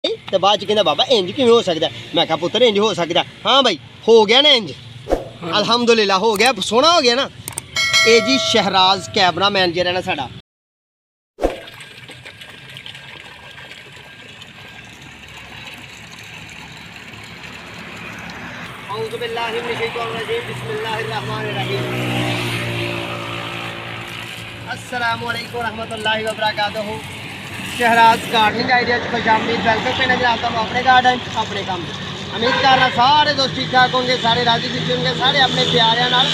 तो बाद कहता बाबा इंज किवें हो सकता। मैं कहा पुत्र इंज हो सकता। हाँ भाई हो गया ना इंज, अलहमदुलिल्लाह हो गया, सोहना हो गया ना। ये जी शहराज कैमरा मैनेजर है ना साडा। अस्सलामु अलैकुम रहमतुल्लाहि व बरकातहू। शहराज गार्डनिंग आइडिया खुशामदीद। वेलकम करना जनाब तुम अपने गार्डन अपने काम। उम्मीद करना सारे दोस्त ठीक ठाक होंगे, सारे राजी खुशी होंगे, सारे अपने प्यारिਆਂ ਨਾਲ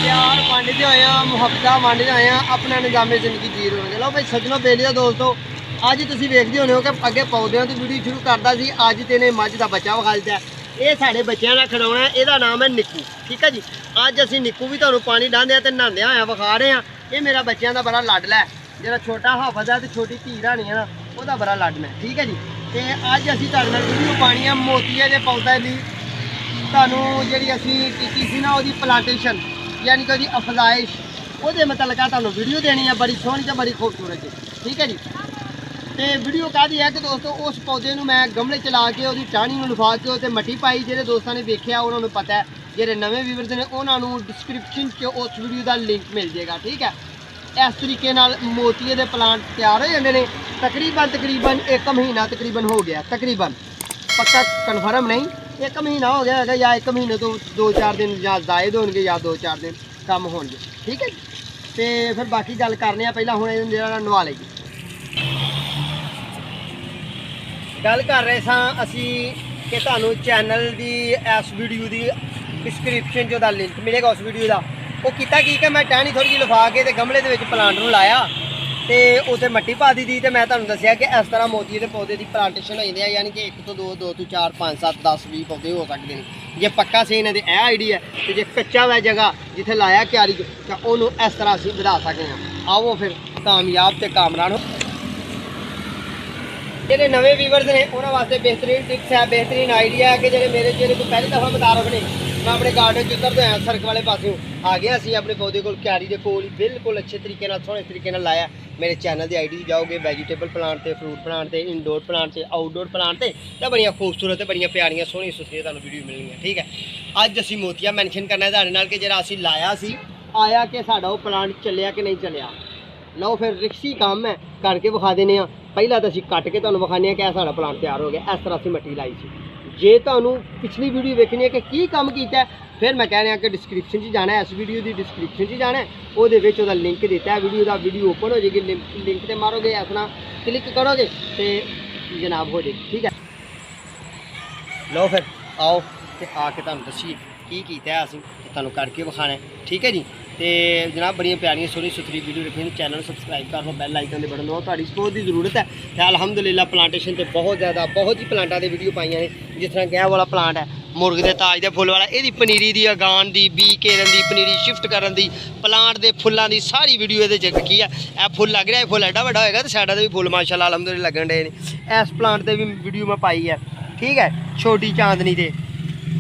प्यार वंडते होए मुहब्बत वंडते होए अपना निज़ामे जिंदगी जी रहे होंगे। लो भाई सजनों बेलिया दोस्तों, अज तुम देखते होने हो कि अगे पौधों की वीडियो शुरू करता सी। अज तेने मझ का बच्चा विखा दिता। ये साढ़े बच्चों का खिडौना है, यदा नाम है निक्कू। ठीक है जी, अज असी निक्कू भी तुहानूं पानी डांदे तो नहांदे होया विखा रहे हैं। ये मेरा बच्चों का बड़ा लाडला है, जो छोटा हाफज है तो छोटी धी रानी है ना, वह बड़ा लाडला है। ठीक है जी, तो अज असी तुहाडे नाल वीडियो पानी है मोतिये के पौधे की। तुहानूं जिहड़ी असी कीती सी ना, उहदी प्लांटेशन यानी कि उहदी अफजाइश, उहदे मतलब तुहानूं वीडियो देनी है बड़ी सोहनी तो बड़ी खूबसूरत। ठीक है जी, तो वीडियो कहती है कि दोस्तों उस पौधे में मैं गमले चला के उसकी टाहनी में लिफा के उत्ते मट्टी पाई। जो दोस्तों ने देखा उन्होंने पता है, जो नवे व्यूअर्स ने उन्होंने डिस्क्रिप्शन उस वीडियो का लिंक मिल जाएगा। ठीक है, इस तरीके मोतिये के प्लांट तैयार हो जाते हैं। तकरीबन एक महीना तकरीबन हो गया, तकरीबन पक्का कन्फर्म नहीं, एक महीना हो गया है, या एक महीने तो 2-4 दिन या जायद होंगे या 2-4 दिन कम होंगे। ठीक है, तो फिर बाकी गल करने पहला हुण नवा लईए। गल कर रहे असी कि तुहानूं चैनल की इस वीडियो की डिस्क्रिप्शन जो लिंक मिलेगा उस वीडियो का। वो किया कि मैं टहनी थोड़ी जी लिफा के गमले के प्लांट में लाया तो उसे मट्टी पा दी थी। तो मैं तुहानूं दस्सिया कि इस तरह मोतिये के पौधे की प्लांटेशन हो जाती है, यानी कि 1 तो 2, 2 तो 4, 5, 7, 10, 20 पौधे हो सकते हैं। जे पक्का सीन है तो यह आइडिया है, तो जे कच्चा हुआ जगह जिथे लाया क्यारी तो उन्होंने इस तरह असीं बढ़ा सकते हैं। आओ फिर कामयाब तो कामरान हो। जो नवे व्यूअर्स ने उन्होंने वास्ते बेहतरीन टिप्स है, बेहतरीन आइडिया है कि जो मेरे जो पहली दफ़ा मुतारफ ने, मैं अपने गार्डन उतरते आया सड़क वाले पासों आ गया। असी अपने पौधे को क्यारी के कोल बिल्कुल अच्छे तरीके सोहने तरीके लाया। मेरे चैनल की आईडी जाओगे वैजीटेबल प्लांट से, फ्रूट प्लांट से, इनडोर प्लांट से, आउटडोर प्लांट से, तो बड़िया खूबसूरत बड़िया प्यारियां सोहनी सुथरी तुहानूं वीडियो मिलनी। ठीक है, अज असी मोतिया मैनशन करना तुहाडे नाल कि जिहड़ा असी लाया सी आया कि साडा वो प्लांट चलिया कि नहीं चलिया। लो फिर रिक्सी काम है करके विखा देने। पहला तो असीं कट के तुहानूं विखाने कि साडा प्लांट तैयार हो गया। इस तरह असीं मट्टी लाई सी। जे तुहानूं पिछली वीडियो देखनी है कि की काम कीता है, फिर मैं कह रहा कि डिस्क्रिप्शन च जाना है, इस वीडियो की डिस्क्रिप्शन च जाना है, वो लिंक दिता है वीडियो का। वीडियो ओपन हो जाएगी, लिंक से मारोगे, अपना क्लिक करोगे तो जनाब हो जाएगी। ठीक है, लो फिर आओ तो आके तुहानूं दस्सीए की कीता है असीं, तुहानूं करके विखाना है। ठीक है जी, तो जनाब बड़िया प्यारियां सोहनी सुथरी वीडियो रखी। चैनल सबसक्राइब कर लो, बैल आइकन के बटन दबाओ, तुहाडी सपोर्ट की जरूरत है। तो अलहमदुलिल्लाह प्लांटेशन से बहुत ही प्लांटा की वीडियो पाई ने, जिस तरह कि वाला प्लांट है मुर्ग के ताज के फुल वाला, यदी पनीरी की अगान की बी घेरन की पनीरी शिफ्ट करन की प्लांट के फुलों की सारी वीडियो ये रखी है। यह फुल लग रहा है, फुल एडा वड्डा होएगा तो साइडा भी फुल माशाअल्लाह अलहमदुलिल्लाह लगन डे ने। इस प्लांट से भी वीडियो मैं पाई है। ठीक है, छोटी चांदनी से।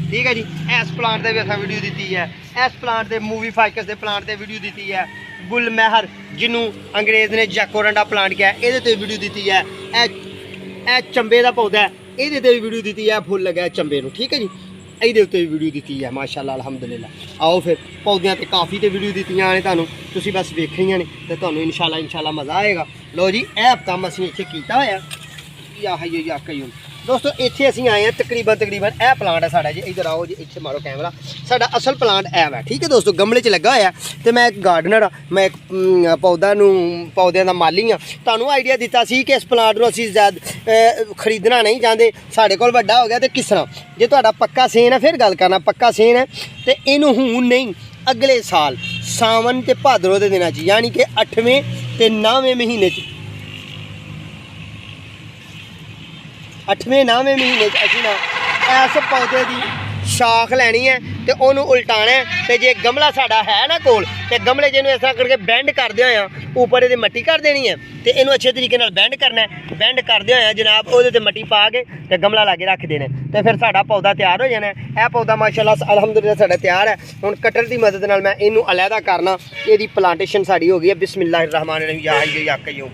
ठीक है जी, इस प्लांट से भी असा वीडियो दी है। इस प्लांट से मूवी फाइकस के प्लांट से वीडियो दी है। गुलमहर जिन्हों अंग्रेज ने जैकोरंडा प्लांट किया ये वीडियो दी है। यह चंबे का पौधा है, ये भी वीडियो दी है, फुल लगा चंबे को। ठीक है जी, ये भी वीडियो दी है माशाअल्लाह अलहमदुलिल्लाह। आओ फिर पौधों से काफ़ी तो वीडियो दित्तियां ने तुहानूं, तुसीं बस वेखियां ने तो तुहानूं इंशाअल्लाह मज़ा आएगा। लो जी, यह काम असीं इत्थे कीता होया या है या कई दोस्तों। इत्थे असीं आए हैं तकरीबन यह प्लांट है साडा जी। इधर आओ जी, इत्थे मारो कैमरा। साडा असल प्लांट है। ठीक है दोस्तों, गमले च लगा होया तो मैं एक गार्डनर हाँ, मैं एक पौधों का माली हाँ। तुहानूं आइडिया दिता सी कि इस प्लांट को असीं ज़्यादा खरीदना नहीं चाहते, साढ़े कोल वड्डा हो गया तो किस तरह। जे तुहाडा पक्का सेन है फिर गल करना, पक्का सेन है तो इनू हूण नहीं अगले साल सावन ते भादरों के दिनों यानी कि 8वें ते 9वें महीने 8वें 9वें महीने असीं ना इस पौधे की शाख लैनी है तो उन्होंने उल्टाना है। तो जे गमला साडा है ना कोल तो गमले जिन्होंने इस तरह करके बैंड करदे होया ऊपर ये मट्टी कर देनी है तो इन्हों अच्छे तरीके बैंड करना है। बैंड करदे होया जनाब वो मट्टी पा के तो गमला ला के रख देना तो फिर साडा पौधा तैयार हो जाना है। यह पौधा माशाअल्लाह अलहमदुलिल्लाह साडा तैयार है। हुण कटर की मदद नाल मैं इनू अलहदा करना, ये प्लांटेशन साडी हो गई है। बिस्मिल्लाहिर्रहमानिर्रहीम या हय्यू या कय्यूम।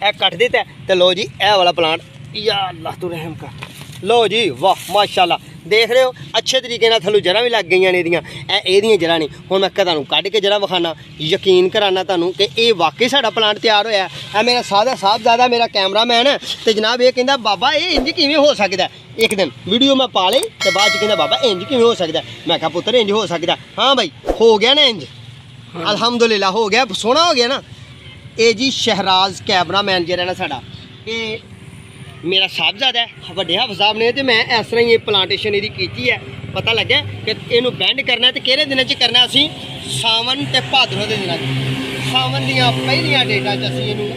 ਇਹ ਕੱਟ ਦਿੱਤਾ ਤੇ ਲੋ ਜੀ ਇਹ ਵਾਲਾ ਪਲਾਂਟ ਯਾ ਅੱਲਾਹ ਤੂੰ ਰਹਿਮ ਕਰ। ਲੋ ਜੀ ਵਾਹ ਮਾਸ਼ਾਅੱਲਾ ਦੇਖ ਰਹੇ ਹੋ ਅੱਛੇ ਤਰੀਕੇ ਨਾਲ ਥੱਲੋਂ ਜੜ੍ਹਾਂ ਵੀ ਲੱਗ ਗਈਆਂ ਨੇ ਇਹਦੀਆਂ ਜੜ੍ਹਾਂ ਨਹੀਂ। ਹੁਣ ਮੈਂ ਤੁਹਾਨੂੰ ਕੱਢ ਕੇ ਜੜ੍ਹਾਂ ਵਿਖਾਣਾ, ਯਕੀਨ ਕਰਾਨਾ ਤੁਹਾਨੂੰ ਕਿ ਇਹ ਵਾਕਈ ਸਾਡਾ ਪਲਾਂਟ ਤਿਆਰ ਹੋਇਆ। ਇਹ ਮੇਰਾ ਸਾਦਾ ਸਾਹਿਬਜ਼ਾਦਾ ਮੇਰਾ ਕੈਮਰਾਮੈਨ ਹੈ ਤੇ ਜਨਾਬ ਇਹ ਕਹਿੰਦਾ ਬਾਬਾ ਇਹ ਇੰਜ ਕਿਵੇਂ ਹੋ ਸਕਦਾ। ਇੱਕ ਦਿਨ ਵੀਡੀਓ ਮੈਂ ਪਾ ਲਈ ਤੇ ਬਾਅਦ 'ਚ ਕਹਿੰਦਾ ਬਾਬਾ ਇੰਜ ਕਿਵੇਂ ਹੋ ਸਕਦਾ। ਮੈਂ ਕਿਹਾ ਪੁੱਤਰ ਇੰਜ ਹੋ ਸਕਦਾ। ਹਾਂ ਬਾਈ ਹੋ ਗਿਆ ਨਾ ਇੰਜ, ਅਲਹਮਦੁਲਿਲਾ ਹੋ ਗਿਆ, ਸੋਹਣਾ ਹੋ ਗਿਆ ਨਾ। ਇਹ ਜੀ ਸ਼ਹਿਰਾਜ਼ ਕੈਮਰਾਮੈਨ ਜਿਹੜਾ ਨਾ ਸਾਡਾ ਇਹ ਮੇਰਾ ਸਾਹਿਬਜ਼ਾਦਾ ਹੈ, ਵੱਡੇ ਹਾਫਿਜ਼ ਸਾਹਿਬ ਨੇ, ਤੇ ਮੈਂ ਇਸ ਤਰ੍ਹਾਂ ਹੀ ਇਹ ਪਲਾਂਟੇਸ਼ਨ ਇਹਦੀ ਕੀਤੀ ਹੈ। ਪਤਾ ਲੱਗਿਆ ਕਿ ਇਹਨੂੰ ਬੈਂਡ ਕਰਨਾ ਤੇ ਕਿਹੜੇ ਦਿਨਾਂ 'ਚ ਕਰਨਾ। ਅਸੀਂ ਸਾਵਨ ਤੇ ਭਾਦਰੋਂ ਦੇ ਦਿਨਾਂ 'ਚ, ਸਾਵਨ ਦੀਆਂ ਪਹਿਲੀਆਂ ਡੇਟਾਂ 'ਚ ਅਸੀਂ ਇਹਨੂੰ,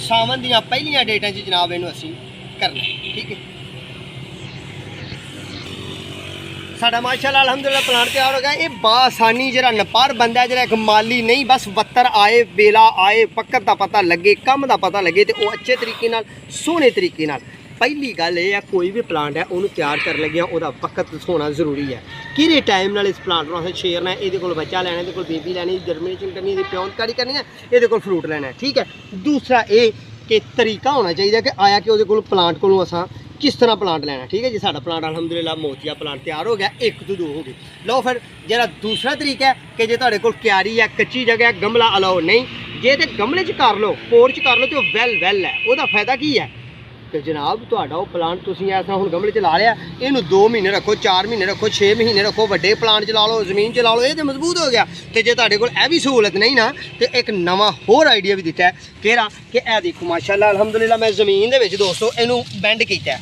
ਸਾਵਨ ਦੀਆਂ ਪਹਿਲੀਆਂ ਡੇਟਾਂ 'ਚ ਜਨਾਬ ਇਹਨੂੰ ਅਸੀਂ ਕਰਨਾ, ਠੀਕ ਹੈ। ਸਾਡਾ ਮਾਸ਼ਾਅੱਲਾ ਅਲਹਮਦੁਲਿਲਾ ਪਲਾਂਟ ਤਿਆਰ ਹੋ ਗਿਆ। ਇਹ ਬਾਸਾਨੀ ਜਿਹੜਾ ਨਪਾਰ ਬੰਦਾ ਜਿਹੜਾ ਇੱਕ ਮਾਲੀ ਨਹੀਂ, ਬਸ ਵੱਤਰ ਆਏ ਵੇਲਾ ਆਏ ਪੱਕਰ ਦਾ ਪਤਾ ਲੱਗੇ ਕੰਮ ਦਾ ਪਤਾ ਲੱਗੇ ਤੇ ਉਹ ਅੱਛੇ ਤਰੀਕੇ ਨਾਲ ਸੋਹਣੇ ਤਰੀਕੇ ਨਾਲ। ਪਹਿਲੀ ਗੱਲ ਇਹ ਹੈ ਕੋਈ ਵੀ ਪਲਾਂਟ ਹੈ ਉਹਨੂੰ ਤਿਆਰ ਕਰਨ ਲੱਗਿਆ ਉਹਦਾ ਵਕਤ ਹੋਣਾ ਜ਼ਰੂਰੀ ਹੈ। ਕਿਹੜੇ ਟਾਈਮ ਨਾਲ ਇਸ ਪਲਾਂਟ ਨੂੰ ਅਸੀਂ ਛੇੜਨਾ, ਇਹਦੇ ਕੋਲ ਬੱਚਾ ਲੈਣਾ, ਇਹਦੇ ਕੋਲ ਬੇਬੀ ਲੈਣੀ, ਜਰਮੀਨੇਸ਼ਨ ਕਰਨੀ, ਇਹਦੀ ਪਿਓਨਕਾਰੀ ਕਰਨੀ ਹੈ, ਇਹਦੇ ਕੋਲ ਫਰੂਟ ਲੈਣਾ, ਠੀਕ ਹੈ। ਦੂਸਰਾ ਇਹ ਕਿ ਤਰੀਕਾ ਹੋਣਾ ਚਾਹੀਦਾ ਕਿ ਆਇਆ ਕਿ ਉਹਦੇ ਕੋਲ ਪਲਾਂਟ ਕੋਲੋਂ ਅਸਾਂ किस तरह प्लांट लेना, ठीक है जी। साडा प्लांट अलहमदुलिल्लाह मोतिया प्लांट तैयार हो गया, 1 तो 2 हो गए। लो फिर जरा दूसरा तरीका है कि जे तुहाडे कोल क्यारी है कच्ची जगह है गमला अलाउ नहीं, जे ते गमले च कर लो पोर च कर लो तो वैल है, ਉਹਦਾ फायदा की है कि जनाब तुहाडा ਉਹ प्लांट तुसीं ऐसा हुण गमले च ला लिया, ਇਹਨੂੰ 2 महीने रखो 4 महीने रखो 6 महीने रखो, ਵੱਡੇ प्लांट च ला लो ਜ਼ਮੀਨ च ला लो, ਇਹ ਤੇ ਮਜ਼ਬੂਤ ਹੋ ਗਿਆ। ਤੇ ਜੇ ਤੁਹਾਡੇ ਕੋਲ ਇਹ ਵੀ ਸਹੂਲਤ ਨਹੀਂ ਨਾ ਤੇ ਇੱਕ ਨਵਾਂ ਹੋਰ ਆਈਡੀਆ ਵੀ ਦਿੱਤਾ ਹੈ ਕਿਹੜਾ ਕਿ ਇਹ ਦੇਖੋ ਮਾਸ਼ਾਅੱਲਾ ਅਲਹਮਦੁਲਿल्लाह ਮੈਂ ਜ਼ਮੀਨ ਦੇ ਵਿੱਚ ਦੋਸਤੋ ਇਹਨੂੰ ਬੈਂਡ ਕੀਤਾ,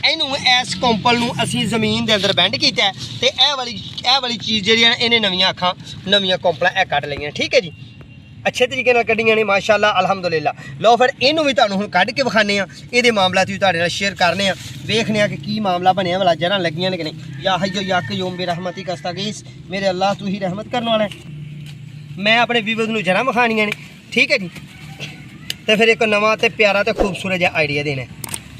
ਇਹਨੂੰ ਇਸ ਕੰਪਲ ਨੂੰ ਅਸੀਂ ਜ਼ਮੀਨ ਦੇ ਅੰਦਰ ਬੈਂਡ ਕੀਤਾ ਤੇ ਇਹ ਵਾਲੀ ਚੀਜ਼ ਜਿਹੜੀ ਹੈ ਇਹਨੇ ਨਵੀਆਂ ਅੱਖਾਂ ਨਵੀਆਂ ਕੰਪਲਾਂ ਇਹ ਕੱਢ ਲਈਆਂ, ਠੀਕ ਹੈ ਜੀ। ਅੱਛੇ ਤਰੀਕੇ ਨਾਲ ਕੱਢੀਆਂ ਨੇ ਮਾਸ਼ਾਅੱਲਾ ਅਲਹਮਦੁਲਿल्लाह। ਲਓ ਫਿਰ ਇਹਨੂੰ ਵੀ ਤੁਹਾਨੂੰ ਹੁਣ ਕੱਢ ਕੇ ਵਿਖਾਣੇ ਆ, ਇਹਦੇ ਮਾਮਲਾਤ ਵੀ ਤੁਹਾਡੇ ਨਾਲ ਸ਼ੇਅਰ ਕਰਨੇ ਆ, ਵੇਖਨੇ ਆ ਕਿ ਕੀ ਮਾਮਲਾ ਬਣਿਆ ਵਾਲਾ ਜਰਾਂ ਲੱਗੀਆਂ ਨੇ ਕਿ ਨਹੀਂ। ਯਾ ਹਯੋ ਯਾ ਕਯੂਮ ਬਿਰਹਮਤੀ ਕਸਤਾਗੀਸ, ਮੇਰੇ ਅੱਲਾਹ ਤੂੰ ਹੀ ਰਹਿਮਤ ਕਰਨ ਵਾਲਾ ਹੈ। ਮੈਂ ਆਪਣੇ ਵੀਵਰਸ ਨੂੰ ਜਰਾਂ ਵਿਖਾਣੀਆਂ ਨੇ, ਠੀਕ ਹੈ ਜੀ। ਤੇ ਫਿਰ ਇੱਕ ਨਵਾਂ ਤੇ ਪਿਆਰਾ ਤੇ ਖੂਬਸੂਰਤ ਜਿਹਾ ਆਈਡੀਆ ਦੇਣਾ,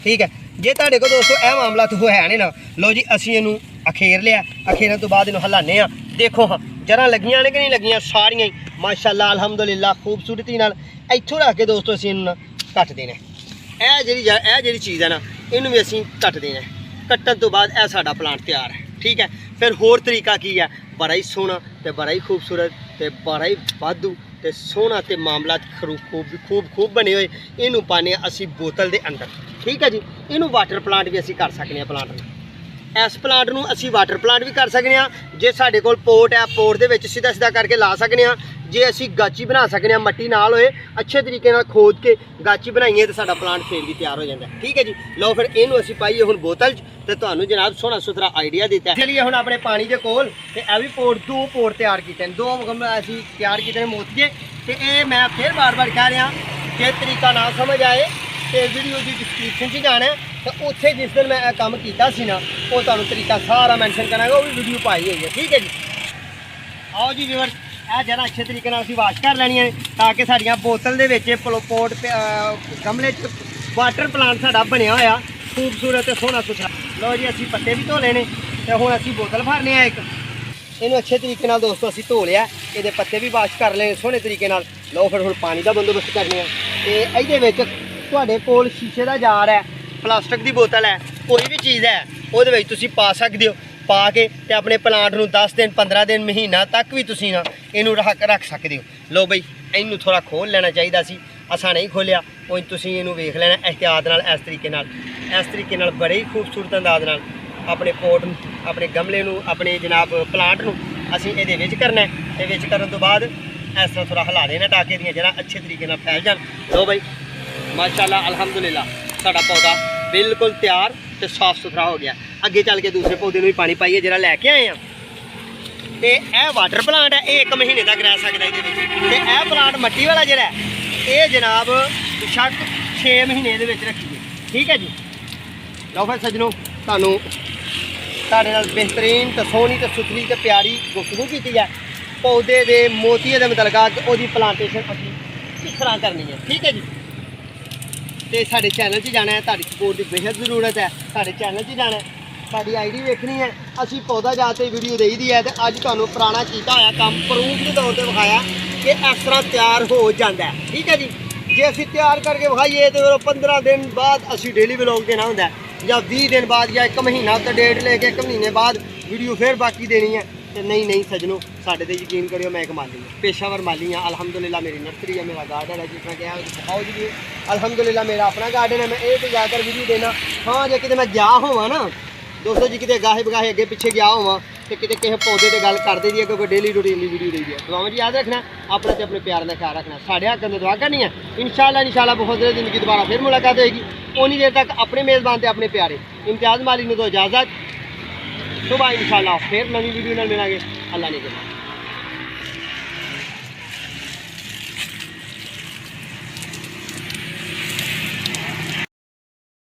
ਠੀਕ ਹੈ। ਜੇ ਤੁਹਾਡੇ ਕੋਲ ਦੋਸਤੋ ਇਹ ਮਾਮਲਾ ਤਾਂ ਹੈ ਨਹੀਂ ਨਾ, ਲਓ ਜੀ ਅਸੀਂ ਇਹਨੂੰ ਅਖੇਰ ਲਿਆ, ਅਖੇਰਨ ਤੋਂ ਬਾਅਦ ਇਹਨੂੰ ਹਲਾਨੇ ਆ। ਦੇਖੋ ਹਾਂ ਜਰਾਂ ਲੱਗੀਆਂ ਨੇ ਕਿ ਨਹੀਂ ਲੱਗੀਆਂ, ਸਾਰੀਆਂ ਹੀ ਮਾਸ਼ਾਅੱਲਾ ਅਲਹਮਦੁਲਿल्लाह ਖੂਬਸੂਰਤੀ ਨਾਲ। ਇੱਥੋਂ ਰੱਖ ਕੇ ਦੋਸਤੋ ਅਸੀਂ ਇਹਨੂੰ ਕੱਟ ਦੇਣਾ। ਇਹ ਜਿਹੜੀ ਚੀਜ਼ ਹੈ ਨਾ ਇਹਨੂੰ ਵੀ ਅਸੀਂ ਕੱਟ ਦੇਣਾ। ਕੱਟਣ ਤੋਂ ਬਾਅਦ ਇਹ ਸਾਡਾ ਪਲਾਂਟ ਤਿਆਰ ਹੈ, ਠੀਕ ਹੈ। ਫਿਰ ਹੋਰ ਤਰੀਕਾ ਕੀ ਹੈ, ਬੜਾ ਹੀ ਸੋਹਣਾ ਤੇ ਬੜਾ ਹੀ ਖੂਬਸੂਰਤ ਤੇ ਬੜਾ ਹੀ ਵਾਧੂ ਤੇ ਸੋਹਣਾ ਤੇ ਮਾਮਲਾਤ ਖੂਬ ਬਣੇ ਹੋਏ। ਇਹਨੂੰ ਪਾਣੇ ਅਸੀਂ ਬੋਤਲ ਦੇ ਅੰਦਰ, ਠੀਕ ਹੈ ਜੀ। ਇਹਨੂੰ ਵਾਟਰ ਪਲਾਂਟ ਵੀ ਅਸੀਂ ਕਰ ਸਕਦੇ ਹਾਂ। ਪਲਾਂਟ ਨੂੰ ਇਸ ਪਲਾਂਟ ਨੂੰ ਅਸੀਂ ਵਾਟਰ ਪਲਾਂਟ ਵੀ ਕਰ ਸਕਦੇ ਹਾਂ। ਜੇ ਸਾਡੇ ਕੋਲ ਪੋਟ ਹੈ ਪੋਟ ਦੇ ਵਿੱਚ ਸਿੱਧਾ ਕਰਕੇ ਲਾ ਸਕਦੇ ਹਾਂ। ਜੇ ਅਸੀਂ ਗਾਚੀ ਬਣਾ ਸਕਦੇ ਹਾਂ, ਮੱਟੀ ਨਾਲ ਹੋਏ ਅੱਛੇ ਤਰੀਕੇ ਨਾਲ ਖੋਦ ਕੇ ਗਾਚੀ ਬਣਾਈਏ ਤਾਂ ਸਾਡਾ ਪਲਾਂਟ ਫੇਰ ਵੀ ਤਿਆਰ ਹੋ ਜਾਂਦਾ, ਠੀਕ ਹੈ ਜੀ। ਲਓ ਫਿਰ ਇਹਨੂੰ ਅਸੀਂ ਪਾਈਏ ਹੁਣ ਬੋਤਲ 'ਚ ਤੇ ਤੁਹਾਨੂੰ ਜਨਾਬ ਸੋਹਣਾ ਸੁਥਰਾ ਆਈਡੀਆ ਦਿੱਤਾ। ਚਲੀਏ ਹੁਣ ਆਪਣੇ ਪਾਣੀ ਦੇ ਕੋਲ ਤੇ ਇਹ ਵੀ ਦੋ ਪੋਟ ਤਿਆਰ ਕੀਤੇ ਨੇ, 2 ਗਮਲੇ ਅਸੀਂ ਤਿਆਰ ਕੀਤੇ ਨੇ ਮੋਤੀਏ। ਤੇ ਇਹ ਮੈਂ ਫਿਰ ਬਾਰ-ਬਾਰ ਕਹਿ ਰਿਹਾ ਜੇ ਤਰੀਕਾ ਨਾ ਸਮਝ ਆਏ ਤੇ ਵੀਡੀਓ ਦੀ ਡਿਸਕ੍ਰਿਪਸ਼ਨ 'ਚ ਜਾਣਾ ਤੇ ਉੱਥੇ ਜਿਸ ਦਿਨ ਮੈਂ ਇਹ ਕੰਮ ਕੀਤਾ ਸੀ ਨਾ ਉਹ ਤੁਹਾਨੂੰ ਤਰੀਕਾ ਸਾਰਾ ਮੈਂਸ਼ਨ ਕਰਾਂਗਾ, ਉਹ ਵੀ ਵੀਡੀਓ ਪਾਈ ਹੋਈ ਹੈ, ਠੀਕ ਹੈ ਜੀ। ਆਓ ਜੀ ਵੀਵਰਸ ਇਹ ਜਰਾ ਅੱਛੇ ਤਰੀਕੇ ਨਾਲ ਅਸੀਂ ਵਾਸ਼ ਕਰ ਲੈਣੀਆਂ ਨੇ ਤਾਂ ਕਿ ਸਾਡੀਆਂ ਬੋਤਲ ਦੇ ਵਿੱਚ ਪੋਟ ਗਮਲੇ 'ਚ ਵਾਟਰ ਪਲਾਂਟ ਸਾਡਾ ਬਣਿਆ ਹੋਇਆ ਖੂਬਸੂਰਤ ਤੇ ਸੋਹਣਾ ਸੁਥਰਾ। ਲਓ ਜੀ ਅਸੀਂ ਪੱਤੇ ਵੀ ਧੋ ਲੈਣੇ ਤੇ ਹੁਣ ਅਸੀਂ ਬੋਤਲ ਭਰਨੇ ਆ ਇੱਕ। ਇਹਨੂੰ ਅੱਛੇ ਤਰੀਕੇ ਨਾਲ ਦੋਸਤੋ ਅਸੀਂ ਧੋ ਲਿਆ, ਇਹਦੇ ਪੱਤੇ ਵੀ ਵਾਸ਼ ਕਰ ਲਏ ਸੋਹਣੇ ਤਰੀਕੇ ਨਾਲ। ਲਓ ਫਿਰ ਹੁਣ ਪਾਣੀ ਦਾ ਬੰਦੋਬਸਤ ਕਰਨੇ ਆ ਤੇ ਇਹਦੇ ਵਿੱਚ ਤੁਹਾਡੇ ਕੋਲ ਸ਼ੀਸ਼ੇ ਦਾ ਜਾਰ ਹੈ, ਪਲਾਸਟਿਕ ਦੀ ਬੋਤਲ ਹੈ, ਕੋਈ ਵੀ ਚੀਜ਼ ਹੈ ਉਹਦੇ ਵਿੱਚ ਤੁਸੀਂ ਪਾ ਸਕਦੇ ਹੋ। ਪਾ ਕੇ ਤੇ ਆਪਣੇ ਪਲਾਂਟ ਨੂੰ 10 ਦਿਨ 15 ਦਿਨ ਮਹੀਨਾ ਤੱਕ ਵੀ ਤੁਸੀਂ ਨਾ ਇਹਨੂੰ ਰੱਖ ਸਕਦੇ ਹੋ। ਲਓ ਬਈ ਇਹਨੂੰ ਥੋੜਾ ਖੋਲ ਲੈਣਾ ਚਾਹੀਦਾ ਸੀ, ਅਸਾਂ ਨਹੀਂ ਖੋਲਿਆ। ਉਹ ਤੁਸੀਂ ਇਹਨੂੰ ਵੇਖ ਲੈਣਾ ਇਹਤਿਆਤ ਨਾਲ, ਇਸ ਤਰੀਕੇ ਨਾਲ ਬੜੇ ਹੀ ਖੂਬਸੂਰਤ ਅੰਦਾਜ਼ ਨਾਲ ਆਪਣੇ ਪੋਟ ਨੂੰ ਆਪਣੇ ਗਮਲੇ ਨੂੰ ਆਪਣੇ ਜਨਾਬ ਪਲਾਂਟ ਨੂੰ ਅਸੀਂ ਇਹਦੇ ਵਿੱਚ ਕਰਨਾ ਹੈ। ਤੇ ਵਿੱਚ ਕਰਨ ਤੋਂ ਬਾਅਦ ਇਸ ਤਰ੍ਹਾਂ ਥੋੜਾ ਹਿਲਾ ਦੇਣਾ ਤਾਂ ਕਿ ਦੀਆਂ ਜੜ੍ਹਾਂ ਅੱਛੇ ਤਰੀਕੇ ਨਾਲ ਫੈਲ ਜਾਣ। ਲਓ ਬਈ ਮਾਸ਼ਾਅੱਲਾ ਅਲਹਮਦੁਲਿल्लाह ਸਾਡਾ ਪੌਦਾ ਬਿਲਕੁਲ ਤਿਆਰ ਤੇ ਸਾਫ਼ ਸੁਥਰਾ ਹੋ ਗਿਆ। ਅੱਗੇ ਚੱਲ ਕੇ ਦੂਸਰੇ ਪੌਦੇ ਨੂੰ ਵੀ ਪਾਣੀ ਪਾਈਏ ਜਿਹੜਾ ਲੈ ਕੇ ਆਏ ਆ। ਤੇ ਇਹ ਵਾਟਰ ਪਲਾਂਟ ਹੈ, ਇਹ 1 ਮਹੀਨੇ ਤੱਕ ਰਹਿ ਸਕਦਾ ਇਹਦੇ ਵਿੱਚ। ਤੇ ਇਹ ਪਲਾਂਟ ਮੱਟੀ ਵਾਲਾ ਜਿਹੜਾ ਇਹ ਜਨਾਬ ਸ਼ੱਕ 6 ਮਹੀਨੇ ਦੇ ਵਿੱਚ ਰੱਖੀਏ, ਠੀਕ ਹੈ ਜੀ। ਲਓ ਫਿਰ ਸੱਜਣੋ ਤੁਹਾਨੂੰ ਤੁਹਾਡੇ ਨਾਲ ਬਿਹਤਰੀਨ ਤੇ ਸੋਹਣੀ ਤੇ ਸੁਥਰੀ ਤੇ ਪਿਆਰੀ ਗੁਫ਼ਤਗੂ ਕੀਤੀ ਹੈ ਪੌਦੇ ਦੇ ਮੋਤੀਏ ਦੇ ਮੁਤਲਕਾ ਉਹਦੀ ਪਲਾਂਟੇਸ਼ਨ ਅਸੀਂ ਕਿਸ ਤਰ੍ਹਾਂ ਕਰਨੀ ਹੈ, ਠੀਕ ਹੈ ਜੀ। ਤੇ ਸਾਡੇ ਚੈਨਲ 'ਚ ਜਾਣਾ ਹੈ, ਤੁਹਾਡੀ ਸਪੋਰਟ ਦੀ ਬੇਹੱਦ ਜ਼ਰੂਰਤ ਹੈ। ਸਾਡੇ ਚੈਨਲ 'ਚ ਜਾਣਾ, ਸਾਡੀ ਆਈਡੀ ਵੇਖਣੀ ਹੈ। ਅਸੀਂ ਪੌਦਾ ਜਾਤ ਤੇ ਵੀਡੀਓ ਦੇਈਦੀ ਹੈ ਤੇ ਅੱਜ ਤੁਹਾਨੂੰ ਪੁਰਾਣਾ ਕੀਤਾ ਹੋਇਆ ਕੰਮ ਪ੍ਰੂਫ ਦੇ ਤੌਰ ਤੇ ਵਿਖਾਇਆ ਕਿ ਇਸ ਤਰ੍ਹਾਂ ਤਿਆਰ ਹੋ ਜਾਂਦਾ ਹੈ, ਠੀਕ ਹੈ ਜੀ। ਜੇ ਅਸੀਂ ਤਿਆਰ ਕਰਕੇ ਵਿਖਾਈਏ ਤੇ ਫਿਰ 15 ਦਿਨ ਬਾਅਦ ਅਸੀਂ ਡੇਲੀ ਵਲੌਗ ਦੇਣਾ ਹੁੰਦਾ ਜਾਂ 20 ਦਿਨ ਬਾਅਦ ਜਾਂ 1 ਮਹੀਨਾ ਤੋਂ ਡੇਟ ਲੈ ਕੇ 1 ਮਹੀਨੇ ਬਾਅਦ ਵੀਡੀਓ ਫਿਰ ਬਾਕੀ ਦੇਣੀ ਹੈ ਤੇ ਨਹੀਂ ਸੱਜਣੋ ਸਾਡੇ ਤੇ ਯਕੀਨ ਕਰਿਓ ਮੈਂ ਇੱਕ ਮਾਲੀ ਹਾਂ ਪੇਸ਼ਾਵਰ ਮਾਲੀ ਹਾਂ ਅਲਹਮਦੁਲਿਲਾ ਮੇਰੀ ਨਰਸਰੀ ਹੈ ਮੇਰਾ ਗਾਰਡਨ ਹੈ ਜਿਸ ਤਰ੍ਹਾਂ ਕਿਹਾ ਦਿਖਾਓ ਜੀ ਅਲਹਮਦੁਲਿਲਾ ਮੇਰਾ ਆਪਣਾ ਗਾਰਡਨ ਹੈ ਮੈਂ ਇਹ ਤੇ ਜ਼ਿਆਦਾਤਰ ਵੀਡੀਓ ਦੇਣਾ ਹਾਂ ਜੇ ਕਿਤੇ ਮੈਂ ਗਿਆ ਹੋਵਾਂ ਨਾ ਦੋਸਤੋ ਜੀ ਕਿਤੇ ਗਾਹੇ ਬਗਾਹੇ ਅੱਗੇ ਪਿੱਛੇ ਗਿਆ ਹੋਵਾਂ ਤੇ ਕਿਤੇ ਕਿਸੇ ਪੌਦੇ ਤੇ ਗੱਲ ਕਰਦੇ ਦੀ ਹੈ ਕਿਉਂਕਿ ਡੇਲੀ ਰੂਟੀਨ ਦੀ ਵੀਡੀਓ ਦੇਈਦੀ ਹੈ ਦੁਆਵਾਂ ਜੀ ਯਾਦ ਰੱਖਣਾ ਆਪਣਾ ਤੇ ਆਪਣੇ ਪਿਆਰ ਦਾ ਖਿਆਲ ਰੱਖਣਾ ਸਾਡੇ ਹੱਥ ਅੰਦਰ ਦੁਆ ਕਰਨੀ ਹੈ ਇਨਸ਼ਾਅੱਲਾ ਬਹੁਤ ਜਲਦੀ ਜ਼ਿੰਦਗੀ ਦੁਬਾਰਾ ਫਿਰ ਮੁਲਾਕਾਤ ਹੋਏਗੀ ਉਨੀ ਦੇਰ ਤੱਕ ਆਪਣੇ ਮੇਜ਼ਬਾਨ ਤੇ ਆਪਣੇ ਪਿਆਰੇ ਇਮਤਿਆਜ਼ ਮਾਲੀ ਨੂੰ ਦੋ ਇਜਾਜ਼ਤ ਸੁਬह इंशाल्लाह फिर नवी वीडियो मिलेंगे अल्लाह ने